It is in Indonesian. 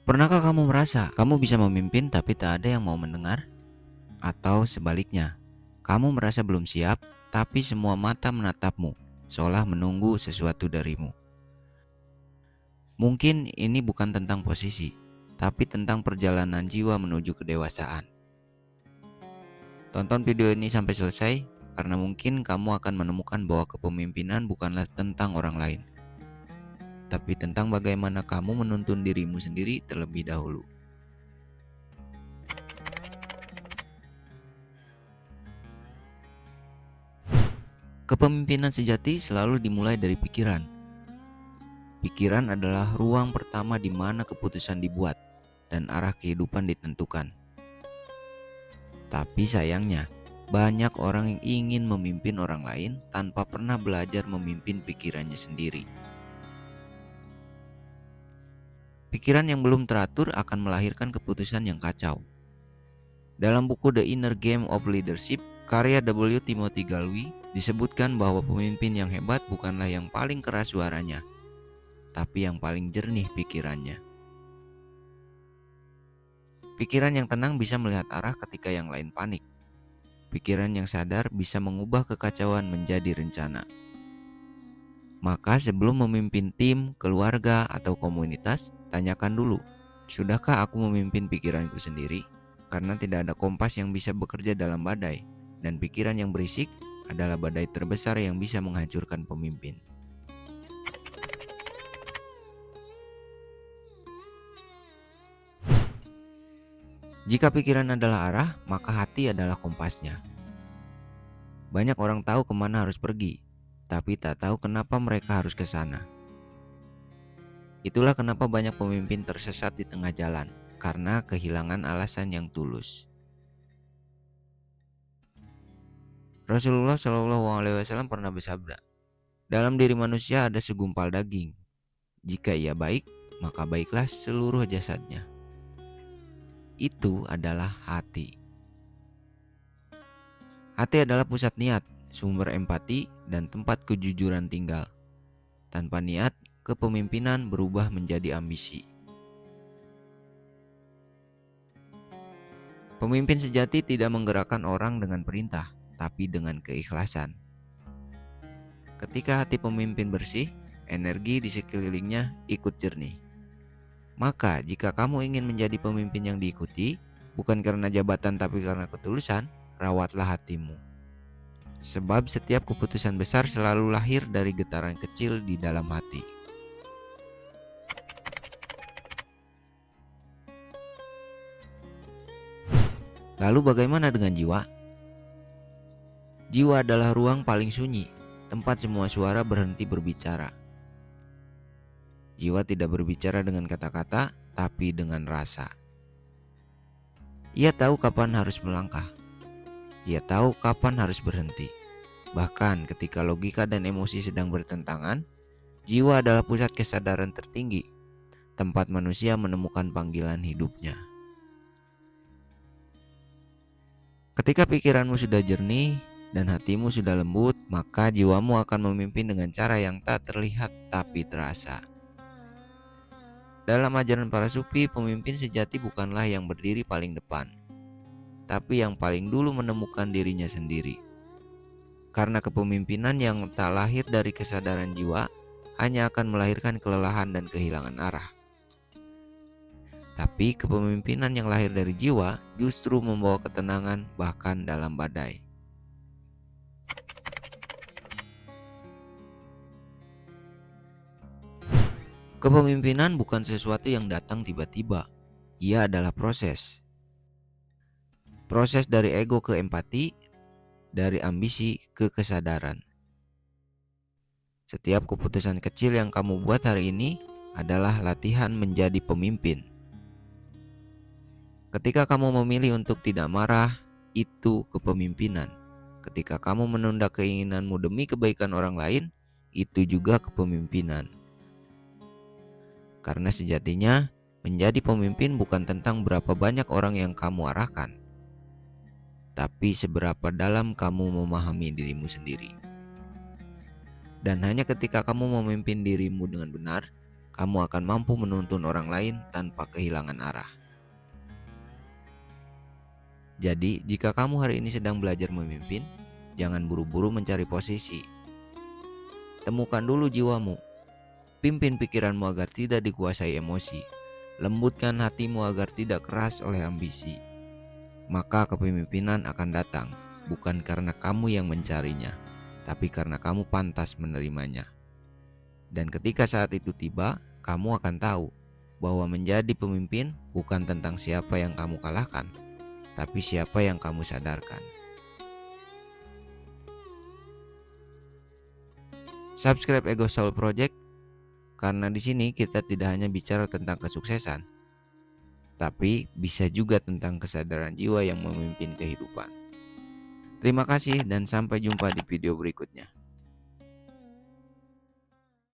Pernahkah kamu merasa kamu bisa memimpin tapi tak ada yang mau mendengar? Atau sebaliknya, kamu merasa belum siap tapi semua mata menatapmu, seolah menunggu sesuatu darimu. Mungkin ini bukan tentang posisi, tapi tentang perjalanan jiwa menuju kedewasaan. Tonton video ini sampai selesai, karena mungkin kamu akan menemukan bahwa kepemimpinan bukanlah tentang orang lain, tapi tentang bagaimana kamu menuntun dirimu sendiri terlebih dahulu. Kepemimpinan sejati selalu dimulai dari pikiran. Pikiran adalah ruang pertama di mana keputusan dibuat dan arah kehidupan ditentukan. Tapi sayangnya, banyak orang yang ingin memimpin orang lain tanpa pernah belajar memimpin pikirannya sendiri. Pikiran yang belum teratur akan melahirkan keputusan yang kacau. Dalam buku The Inner Game of Leadership, karya W. Timothy Galway, disebutkan bahwa pemimpin yang hebat bukanlah yang paling keras suaranya, tapi yang paling jernih pikirannya. Pikiran yang tenang bisa melihat arah ketika yang lain panik. Pikiran yang sadar bisa mengubah kekacauan menjadi rencana. Maka sebelum memimpin tim, keluarga, atau komunitas, tanyakan dulu, sudahkah aku memimpin pikiranku sendiri? Karena tidak ada kompas yang bisa bekerja dalam badai, dan pikiran yang berisik adalah badai terbesar yang bisa menghancurkan pemimpin. Jika pikiran adalah arah, maka hati adalah kompasnya. Banyak orang tahu kemana harus pergi, tapi tak tahu kenapa mereka harus ke sana. Itulah kenapa banyak pemimpin tersesat di tengah jalan, karena kehilangan alasan yang tulus. Rasulullah SAW pernah bersabda, dalam diri manusia ada segumpal daging. Jika ia baik, maka baiklah seluruh jasadnya. Itu adalah hati. Hati adalah pusat niat, sumber empati, dan tempat kejujuran tinggal. Tanpa niat, kepemimpinan berubah menjadi ambisi. Pemimpin sejati tidak menggerakkan orang dengan perintah, tapi dengan keikhlasan. Ketika hati pemimpin bersih, energi di sekelilingnya ikut jernih. Maka jika kamu ingin menjadi pemimpin yang diikuti, bukan karena jabatan tapi karena ketulusan, rawatlah hatimu. Sebab setiap keputusan besar selalu lahir dari getaran kecil di dalam hati. Lalu bagaimana dengan jiwa? Jiwa adalah ruang paling sunyi, tempat semua suara berhenti berbicara. Jiwa tidak berbicara dengan kata-kata, tapi dengan rasa. Ia tahu kapan harus melangkah. Ia tahu kapan harus berhenti. Bahkan ketika logika dan emosi sedang bertentangan, jiwa adalah pusat kesadaran tertinggi, tempat manusia menemukan panggilan hidupnya. Ketika pikiranmu sudah jernih dan hatimu sudah lembut, maka jiwamu akan memimpin dengan cara yang tak terlihat tapi terasa. Dalam ajaran para sufi, pemimpin sejati bukanlah yang berdiri paling depan, tapi yang paling dulu menemukan dirinya sendiri. Karena kepemimpinan yang tak lahir dari kesadaran jiwa hanya akan melahirkan kelelahan dan kehilangan arah. Tapi kepemimpinan yang lahir dari jiwa justru membawa ketenangan bahkan dalam badai. Kepemimpinan bukan sesuatu yang datang tiba-tiba. Ia adalah proses. Proses dari ego ke empati, dari ambisi ke kesadaran. Setiap keputusan kecil yang kamu buat hari ini adalah latihan menjadi pemimpin. Ketika kamu memilih untuk tidak marah, itu kepemimpinan. Ketika kamu menunda keinginanmu demi kebaikan orang lain, itu juga kepemimpinan. Karena sejatinya, menjadi pemimpin bukan tentang berapa banyak orang yang kamu arahkan, tapi seberapa dalam kamu memahami dirimu sendiri. Dan hanya ketika kamu memimpin dirimu dengan benar, kamu akan mampu menuntun orang lain tanpa kehilangan arah. Jadi, jika kamu hari ini sedang belajar memimpin, jangan buru-buru mencari posisi. Temukan dulu jiwamu. Pimpin pikiranmu agar tidak dikuasai emosi. Lembutkan hatimu agar tidak keras oleh ambisi. Maka kepemimpinan akan datang, bukan karena kamu yang mencarinya, tapi karena kamu pantas menerimanya. Dan ketika saat itu tiba, kamu akan tahu bahwa menjadi pemimpin bukan tentang siapa yang kamu kalahkan, tapi siapa yang kamu sadarkan. Subscribe Ego Soul Project, karena di sini kita tidak hanya bicara tentang kesuksesan, tapi bisa juga tentang kesadaran jiwa yang memimpin kehidupan. Terima kasih dan sampai jumpa di video berikutnya.